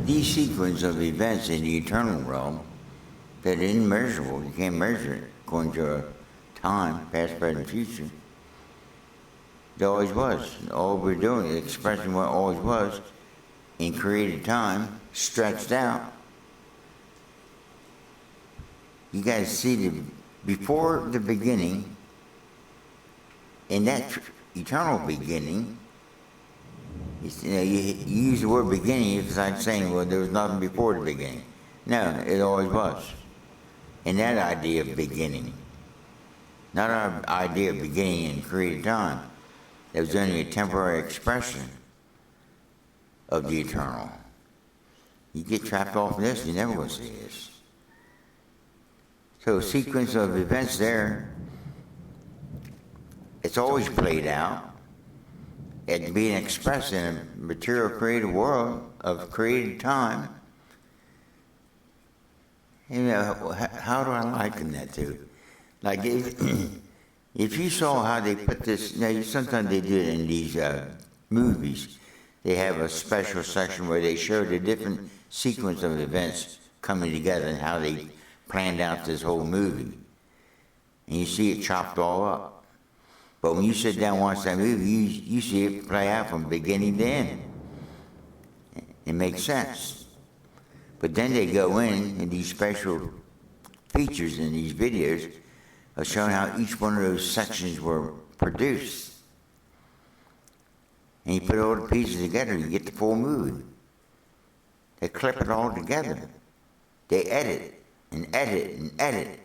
these sequence of events in the eternal realm that are immeasurable, you can't measure it according to time, past, present, future. There always was. All we're doing is expressing what always was in created time, stretched out. You guys see before the beginning, in that eternal beginning, you use the word beginning, it's like saying, well, there was nothing before the beginning. No, it always was. And that idea of beginning, not our idea of beginning in created time, it was only a temporary expression of the eternal. You get trapped off in this, you never will see this. So a sequence of events there, it's always played out. It's being expressed in a material created world of created time. You know, how do I liken that to? Like if you saw how they put this, now sometimes they do it in these movies. They have a special section where they show the different sequence of events coming together and how they planned out this whole movie. And you see it chopped all up. But when you sit down and watch that movie, you see it play out from beginning to end. It makes sense. But then they go in these special features in these videos of showing how each one of those sections were produced. And you put all the pieces together, you get the full movie. They clip it all together. They edit and edit and edit.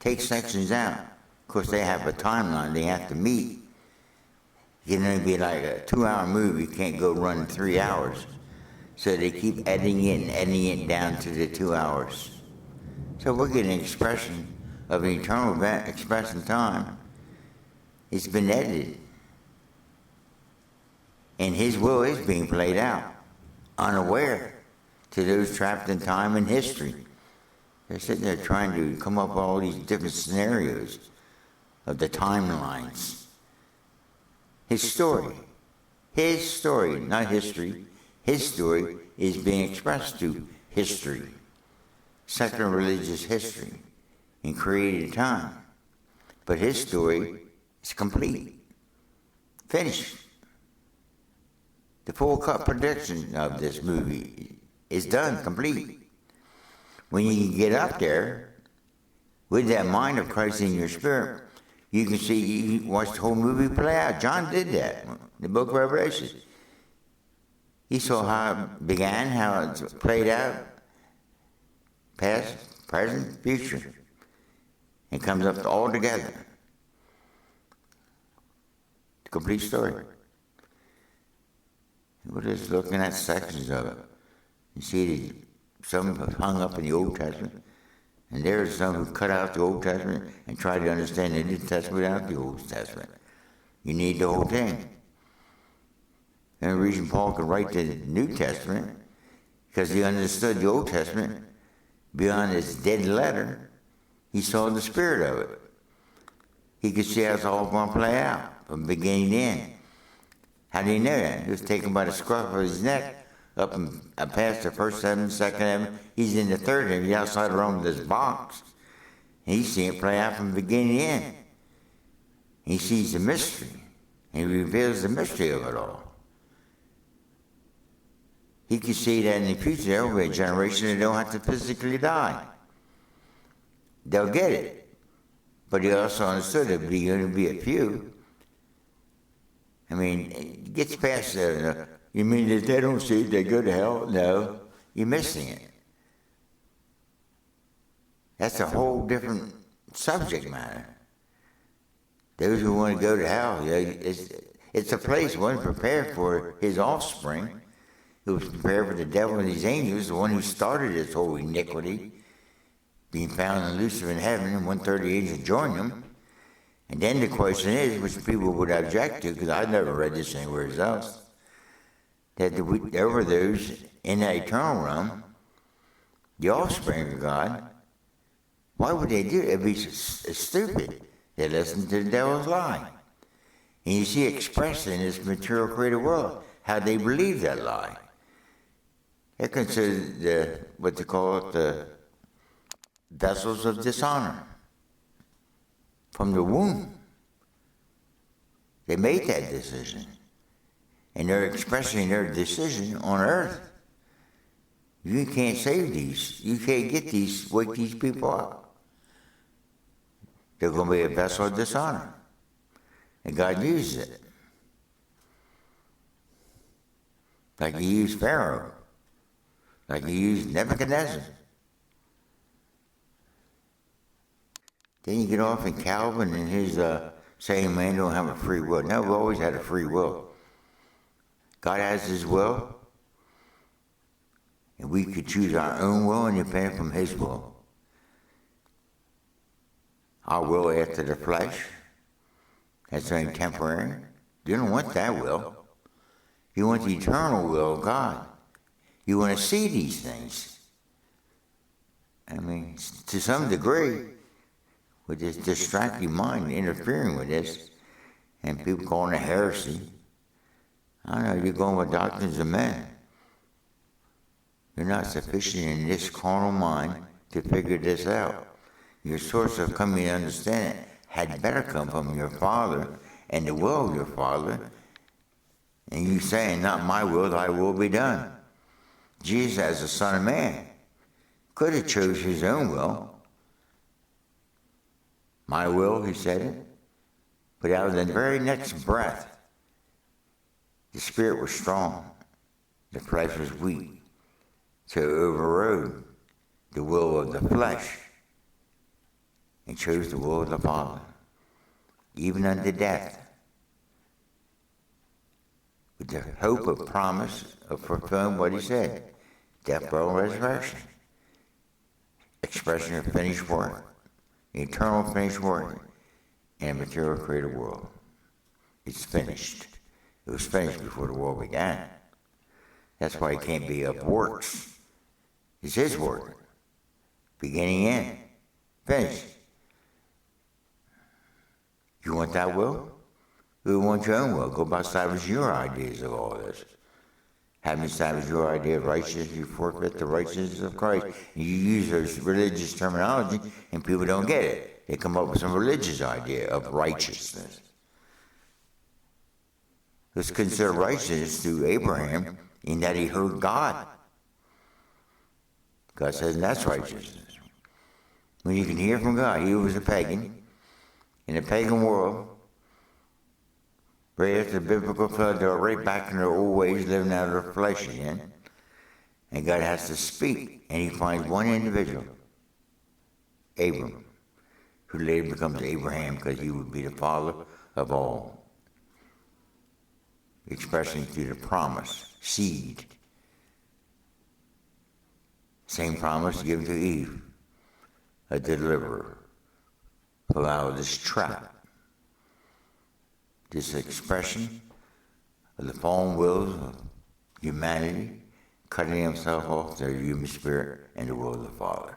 Take sections out. Of course, they have a timeline they have to meet. It can only be like a 2-hour movie, can't go run 3 hours. So they keep editing it and editing it down to the 2 hours. So we're getting an expression of an eternal event expressed in time. It's been edited. And His will is being played out, unaware to those trapped in time and history. They're sitting there trying to come up with all these different scenarios of the timelines. His story, not history. His story is being expressed to history, secular religious history, in created time. But His story is complete, finished. The full cut production of this movie is done, complete. When you get up there, with that mind of Christ in your spirit, you can see, you watch the whole movie play out. John did that, the book of Revelation. He saw how it began, how it's played out, past, present, future. It comes up all together. The complete story. We're just looking at sections of it. You see some hung up in the Old Testament, and there are some who cut out the Old Testament and try to understand the New Testament without the Old Testament. You need the whole thing. And the reason Paul could write the New Testament, because he understood the Old Testament beyond his dead letter. He saw the spirit of it. He could see how it's all going to play out from beginning to end. How did he know that? He was taken by the scruff of his neck up and past the first heaven, second heaven. He's in the third heaven. He's outside the realm of this box. And he's seeing it play out from beginning to end. He sees the mystery. And he reveals the mystery of it all. He could see that in the future there will be a generation that don't have to physically die. They'll get it. But he also understood there'd be going to be a few. I mean, it gets past there. You mean that they don't see it, they go to hell? No, you're missing it. That's a whole different subject matter. Those who want to go to hell, it's a place one prepared for his offspring. It was prepared for the devil and his angels, the one who started this whole iniquity, being found in Lucifer in heaven, and 1/3 of the angels joined him. And then the question is, which people would object to, because I've never read this anywhere else, that there were those in that eternal realm, the offspring of God. Why would they do it? It'd be stupid. They listen to the devil's lie. And you see expressed in this material created world how they believe that lie. They're considered what they call it, the vessels of dishonor from the womb. They made that decision, and they're expressing their decision on earth. You can't save these. You can't get these, wake these people up. They're going to be a vessel of dishonor, and God uses it. Like he used Pharaoh, like he used Nebuchadnezzar. Then you get off in Calvin and his saying man don't have a free will. No, we've always had a free will. God has his will, and we could choose our own will independent from his will. Our will after the flesh, that's only temporary. You don't want that will. You want the eternal will of God. You want to see these things. I mean, to some degree, with this distracting mind interfering with this, and people calling it heresy. I don't know, you're going with doctrines of men. You're not sufficient in this carnal mind to figure this out. Your source of coming to understand it had better come from your Father and the will of your Father, and you saying, not my will, thy will be done. Jesus, as the Son of Man, could have chose his own will. My will, he said it. But out of the very next breath, the spirit was strong, the flesh was weak, so it overrode the will of the flesh and chose the will of the Father, even unto death, with the hope of promise of fulfilling what he said, death, burial, and resurrection, expression of finished work, eternal finished work, in a material created world. It's finished. It was finished before the world began. That's why it can't be of works. It's his work, beginning and finished. You want that will? You want your own will. Go about establishing your ideas of all this. Having established your idea of righteousness, you forfeit the righteousness of Christ. You use those religious terminology, and people don't get it. They come up with some religious idea of righteousness. It's considered righteousness through Abraham in that he heard God. God says that's righteousness. When you can hear from God, he was a pagan. In the pagan world, right after the biblical flood, they were right back in their old ways, living out of their flesh again. And God has to speak, and he finds one individual, Abram, who later becomes Abraham because he would be the father of all. Expressing through the promise, seed. Same promise given to Eve, a deliverer, pull out of this trap. This expression of the fallen wills of humanity, cutting himself off their human spirit and the will of the Father.